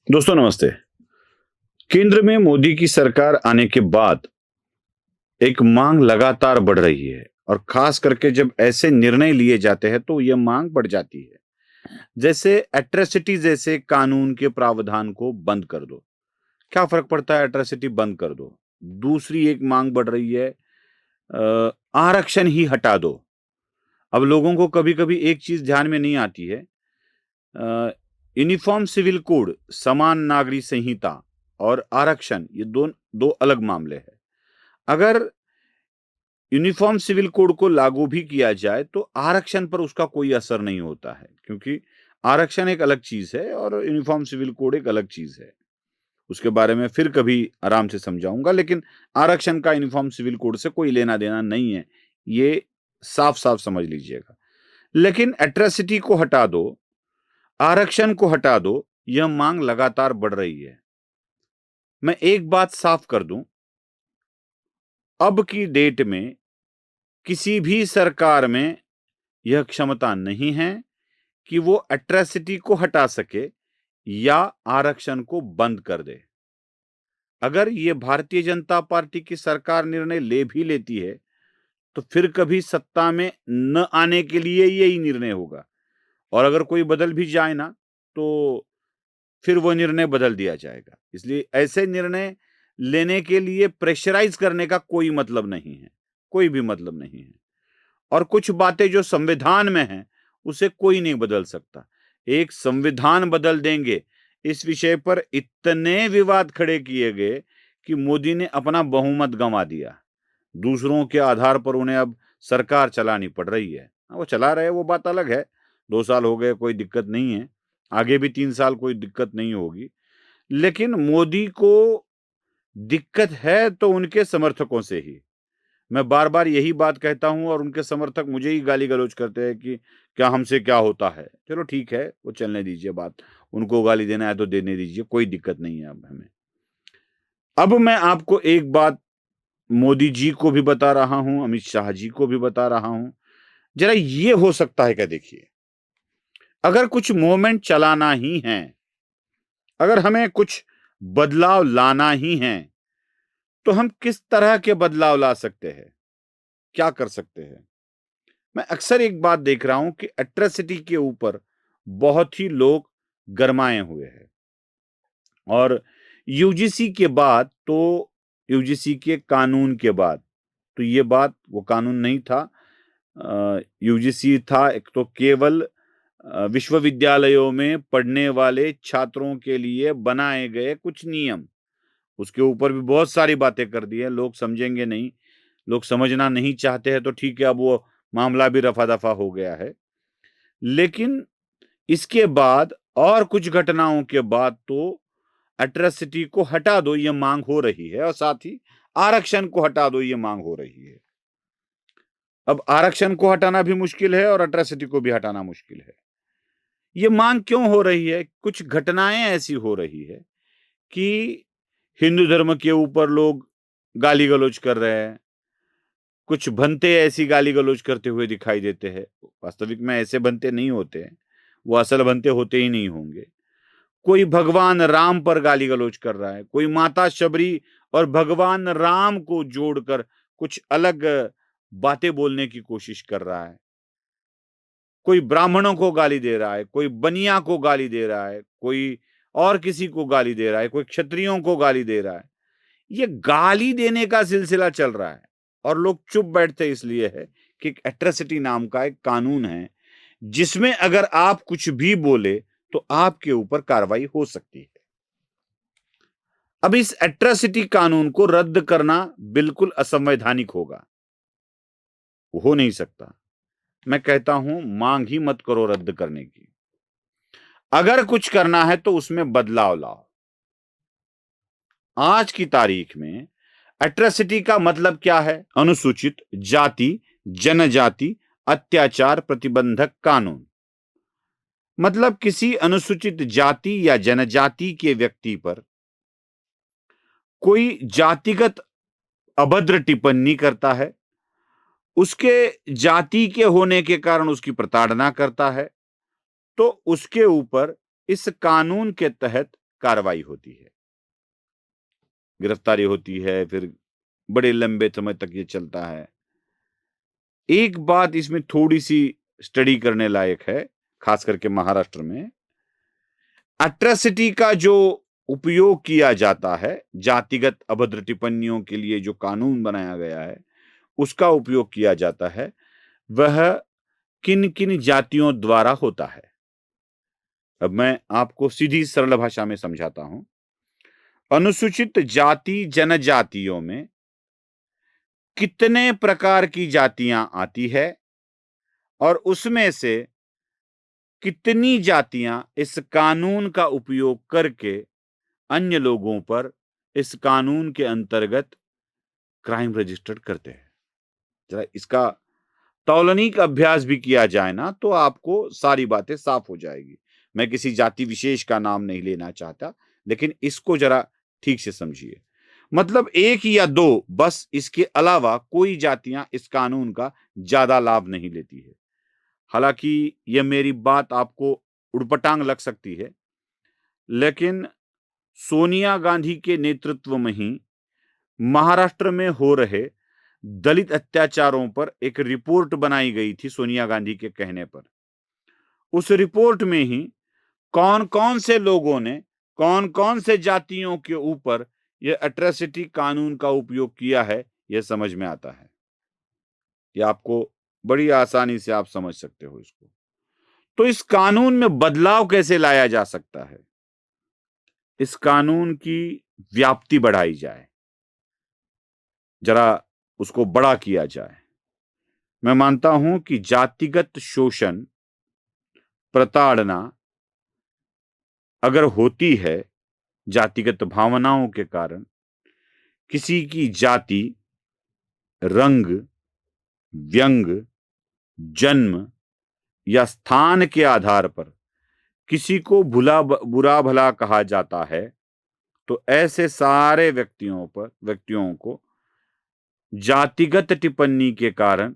दोस्तों नमस्ते। केंद्र में मोदी की सरकार आने के बाद एक मांग लगातार बढ़ रही है और खास करके जब ऐसे निर्णय लिए जाते हैं तो यह मांग बढ़ जाती है। जैसे एट्रोसिटी जैसे कानून के प्रावधान को बंद कर दो। क्या फर्क पड़ता है एट्रोसिटी बंद कर दो। दूसरी एक मांग बढ़ रही है, आरक्षण ही हटा दो। अब लोगों को कभी-कभी एक चीज ध्यान में नहीं आती है। यूनिफॉर्म सिविल कोड, समान नागरिक संहिता और आरक्षण ये दो दो अलग मामले हैं। अगर यूनिफॉर्म सिविल कोड को लागू भी किया जाए तो आरक्षण पर उसका कोई असर नहीं होता है, क्योंकि आरक्षण एक अलग चीज है और यूनिफॉर्म सिविल कोड एक अलग चीज है। उसके बारे में फिर कभी आराम से समझाऊंगा, लेकिन आरक्षण का यूनिफॉर्म सिविल कोड से कोई लेना देना नहीं है, ये साफ साफ समझ लीजिएगा। लेकिन एट्रोसिटी को हटा दो, आरक्षण को हटा दो, यह मांग लगातार बढ़ रही है। मैं एक बात साफ कर दूं, अब की डेट में किसी भी सरकार में यह क्षमता नहीं है कि वो एट्रोसिटी को हटा सके या आरक्षण को बंद कर दे। अगर ये भारतीय जनता पार्टी की सरकार निर्णय ले भी लेती है तो फिर कभी सत्ता में न आने के लिए यही निर्णय होगा, और अगर कोई बदल भी जाए ना तो फिर वो निर्णय बदल दिया जाएगा। इसलिए ऐसे निर्णय लेने के लिए प्रेशराइज करने का कोई मतलब नहीं है, कोई भी मतलब नहीं है। और कुछ बातें जो संविधान में हैं, उसे कोई नहीं बदल सकता। एक संविधान बदल देंगे, इस विषय पर इतने विवाद खड़े किए गए कि मोदी ने अपना बहुमत गंवा दिया। दूसरों के आधार पर उन्हें अब सरकार चलानी पड़ रही है। हाँ, वो चला रहे हैं, वो बात अलग है। 2 साल हो गए, कोई दिक्कत नहीं है। आगे भी 3 साल कोई दिक्कत नहीं होगी। लेकिन मोदी को दिक्कत है तो उनके समर्थकों से ही। मैं बार-बार यही बात कहता हूँ और उनके समर्थक मुझे ही गाली-गलौज करते हैं कि क्या हमसे क्या होता है? चलो ठीक है, वो चलने दीजिए बात। उनको गाली देना है तो देने दीजिए, कोई दिक्कत नहीं है अब हमें। अब मैं आपको एक बात मोदी जी को भी बता रहा हूँ, अमित शाह जी को भी बता रहा हूँ। ज़रा ये हो सकता है क्या देखिए, अगर कुछ मूवमेंट चलाना ही है, अगर हमें कुछ बदलाव लाना ही है, तो हम किस तरह के बदलाव ला सकते हैं? क्या कर सकते हैं? मैं अक्सर एक बात देख रहा हूं कि एट्रोसिटी के ऊपर बहुत ही लोग गरमाए हुए हैं। और यूजीसी के बाद तो यूजीसी के कानून के बाद तो ये बात, वो कानून नहीं था। यूजीसी था एक तो केवल विश्वविद्यालयों में पढ़ने वाले छात्रों के लिए बनाए गए कुछ नियम। उसके ऊपर भी बहुत सारी बातें कर दी है, लोग समझेंगे नहीं, लोग समझना नहीं चाहते हैं तो ठीक है, अब वो मामला भी रफा-दफा हो गया है। लेकिन इसके बाद और कुछ घटनाओं के बाद तो एट्रोसिटी को हटा दो ये मांग हो रही है, और साथ ही आरक्षण को हटा दो ये मांग हो रही है। अब आरक्षण को हटाना भी मुश्किल है और एट्रोसिटी को भी हटाना मुश्किल है। ये मांग क्यों हो रही है? कुछ घटनाएं ऐसी हो रही है कि हिंदू धर्म के ऊपर लोग गाली-गलौज कर रहे हैं। कुछ भंते ऐसी गाली-गलौज करते हुए दिखाई देते हैं। वास्तविक में ऐसे भंते नहीं होते हैं। वो असल भंते होते ही नहीं होंगे। कोई भगवान राम पर गाली-गलौज कर रहा है, कोई माता शबरी और भगवान राम को जोड़कर कुछ अलग बातें बोलने की कोशिश कर रहा है। कोई ब्राह्मणों को गाली दे रहा है, कोई बनिया को गाली दे रहा है, कोई और किसी को गाली दे रहा है, कोई क्षत्रियों को गाली दे रहा है। ये गाली देने का सिलसिला चल रहा है और लोग चुप बैठते इसलिए है कि एक एट्रोसिटी नाम का एक कानून है, जिसमें अगर आप कुछ भी बोले तो आपके ऊपर कार्रवाई हो सकती है। अब इस एट्रोसिटी कानून को रद्द करना बिल्कुल असंवैधानिक होगा। हो नहीं सकता। मैं कहता हूं मांग ही मत करो रद्द करने की। अगर कुछ करना है तो उसमें बदलाव लाओ। आज की तारीख में एट्रोसिटी का मतलब क्या है? अनुसूचित जाति, जनजाति अत्याचार प्रतिबंधक कानून। मतलब किसी अनुसूचित जाति या जनजाति के व्यक्ति पर कोई जातिगत अभद्र टिप्पणी करता है, उसके जाति के होने के कारण उसकी प्रताड़ना करता है, तो उसके ऊपर इस कानून के तहत कार्रवाई होती है, गिरफ्तारी होती है, फिर बड़े लंबे समय तक ये चलता है। एक बात इसमें थोड़ी-सी स्टडी करने लायक है, खास करके महाराष्ट्र में, एट्रोसिटी का जो उपयोग किया जाता है, जातिगत अभद्र टिप्पणियों के लिए जो कानून बनाया गया है, उसका उपयोग किया जाता है, वह किन-किन जातियों द्वारा होता है। अब मैं आपको सीधी सरल भाषा में समझाता हूं। अनुसूचित जाति जनजातियों में कितने प्रकार की जातियां आती है और उसमें से कितनी जातियां इस कानून का उपयोग करके अन्य लोगों पर इस कानून के अंतर्गत क्राइम रजिस्टर्ड करते हैं। जरा इसका तौलनिक अभ्यास भी किया जाए ना, तो आपको सारी बातें साफ हो जाएगी। मैं किसी जाति विशेष का नाम नहीं लेना चाहता, लेकिन इसको जरा ठीक से समझिए। मतलब एक या दो, बस, इसके अलावा कोई जातियां इस कानून का ज्यादा लाभ नहीं लेती है। हालांकि यह मेरी बात आपको उड़पटांग लग सकती है, लेकिन सोनिया गांधी के नेतृत्व में ही महाराष्ट्र में हो रहे दलित अत्याचारों पर एक रिपोर्ट बनाई गई थी सोनिया गांधी के कहने पर। उस रिपोर्ट में ही कौन-कौन से लोगों ने कौन-कौन से जातियों के ऊपर यह एट्रोसिटी कानून का उपयोग किया है, यह समझ में आता है। यह आपको बड़ी आसानी से आप समझ सकते हो इसको। तो इस कानून में बदलाव कैसे लाया जा सकता है? इस कानून की व्याप्ति बढ़ाई जाए, जरा उसको बड़ा किया जाए। मैं मानता हूं कि जातिगत शोषण, प्रताड़ना अगर होती है जातिगत भावनाओं के कारण, किसी की जाति, रंग, व्यंग, जन्म या स्थान के आधार पर किसी को बुरा भला कहा जाता है, तो ऐसे सारे व्यक्तियों को जातिगत टिप्पणी के कारण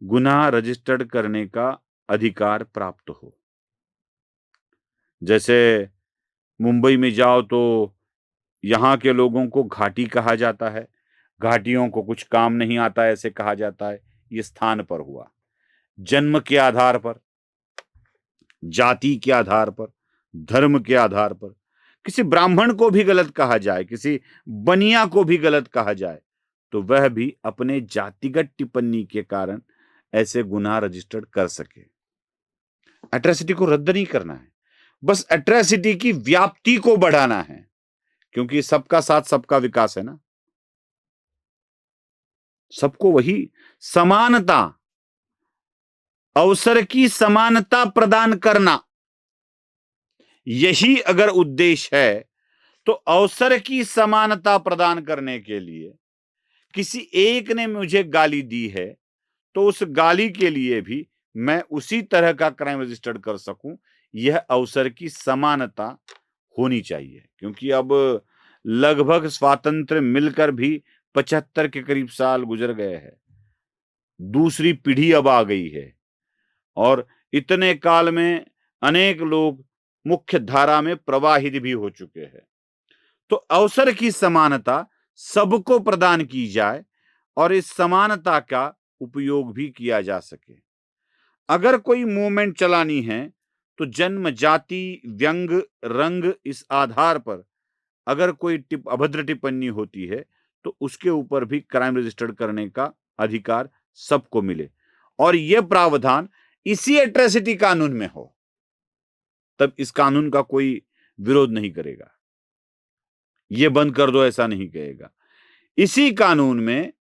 गुनाह रजिस्टर्ड करने का अधिकार प्राप्त हो। जैसे मुंबई में जाओ तो यहां के लोगों को घाटी कहा जाता है, घाटियों को कुछ काम नहीं आता ऐसे कहा जाता है। ये स्थान पर हुआ। जन्म के आधार पर, जाति के आधार पर, धर्म के आधार पर किसी ब्राह्मण को भी गलत कहा जाए, किसी बनिया को भी गलत कहा जाए, तो वह भी अपने जातिगत टिप्पणी के कारण ऐसे गुनाह रजिस्टर्ड कर सके। एट्रोसिटी को रद्द नहीं करना है, बस एट्रोसिटी की व्याप्ति को बढ़ाना है, क्योंकि सबका साथ सबका विकास है ना। सबको वही समानता, अवसर की समानता प्रदान करना, यही अगर उद्देश्य है, तो अवसर की समानता प्रदान करने के लिए किसी एक ने मुझे गाली दी है, तो उस गाली के लिए भी मैं उसी तरह का क्राइम रजिस्टर्ड कर सकूं। यह अवसर की समानता होनी चाहिए, क्योंकि अब लगभग स्वातंत्र्य मिलकर भी 75 के करीब साल गुजर गए हैं। दूसरी पीढ़ी अब आ गई है और इतने काल में अनेक लोग मुख्य धारा में प्रवाहित भी हो चुके हैं। तो अवसर की समानता सबको प्रदान की जाए और इस समानता का उपयोग भी किया जा सके। अगर कोई मूवमेंट चलानी है तो जन्म, जाति, व्यंग, रंग, इस आधार पर अगर कोई अभद्र टिप्पणी होती है, तो उसके ऊपर भी क्राइम रजिस्टर्ड करने का अधिकार सबको मिले और यह प्रावधान इसी एट्रोसिटी कानून में हो, तब इस कानून का कोई विरोध नहीं करेगा। ये बंद कर दो ऐसा नहीं कहेगा। इसी कानून में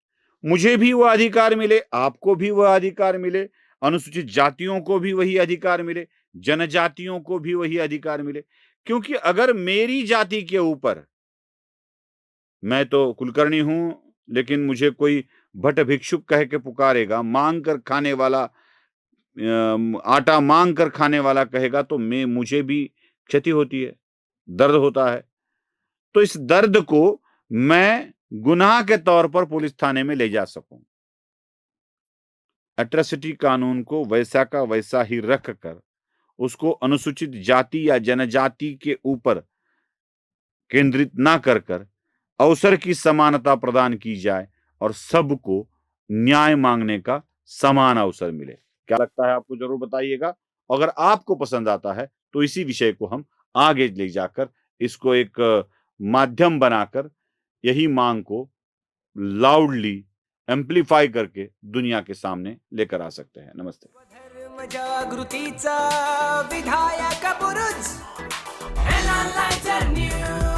मुझे भी वह अधिकार मिले, आपको भी वह अधिकार मिले, अनुसूचित जातियों को भी वही अधिकार मिले, जनजातियों को भी वही अधिकार मिले। क्योंकि अगर मेरी जाति के ऊपर, मैं तो कुलकर्णी हूं, लेकिन मुझे कोई भट्ट भिक्षुक कह के पुकारेगा, मांग कर खाने वाला, आटा मांग कर खाने वाला कहेगा, तो मुझे भी क्षति होती है, दर्द होता है। तो इस दर्द को मैं गुनाह के तौर पर पुलिस थाने में ले जा सकूं। एट्रोसिटी कानून को वैसा का वैसा ही रख कर उसको अनुसूचित जाति या जनजाति के ऊपर केंद्रित ना कर कर अवसर की समानता प्रदान की जाए और सबको न्याय मांगने का समान अवसर मिले। क्या लगता है आपको, जरूर बताइएगा। अगर आपको पसंद आता है तो इसी विषय को हम आगे ले जाकर इसको एक माध्यम बनाकर यही मांग को लाउडली एम्प्लीफाई करके दुनिया के सामने लेकर आ सकते हैं। नमस्ते। धर्म जागृतीचा विधायक बुरुज NLighter News।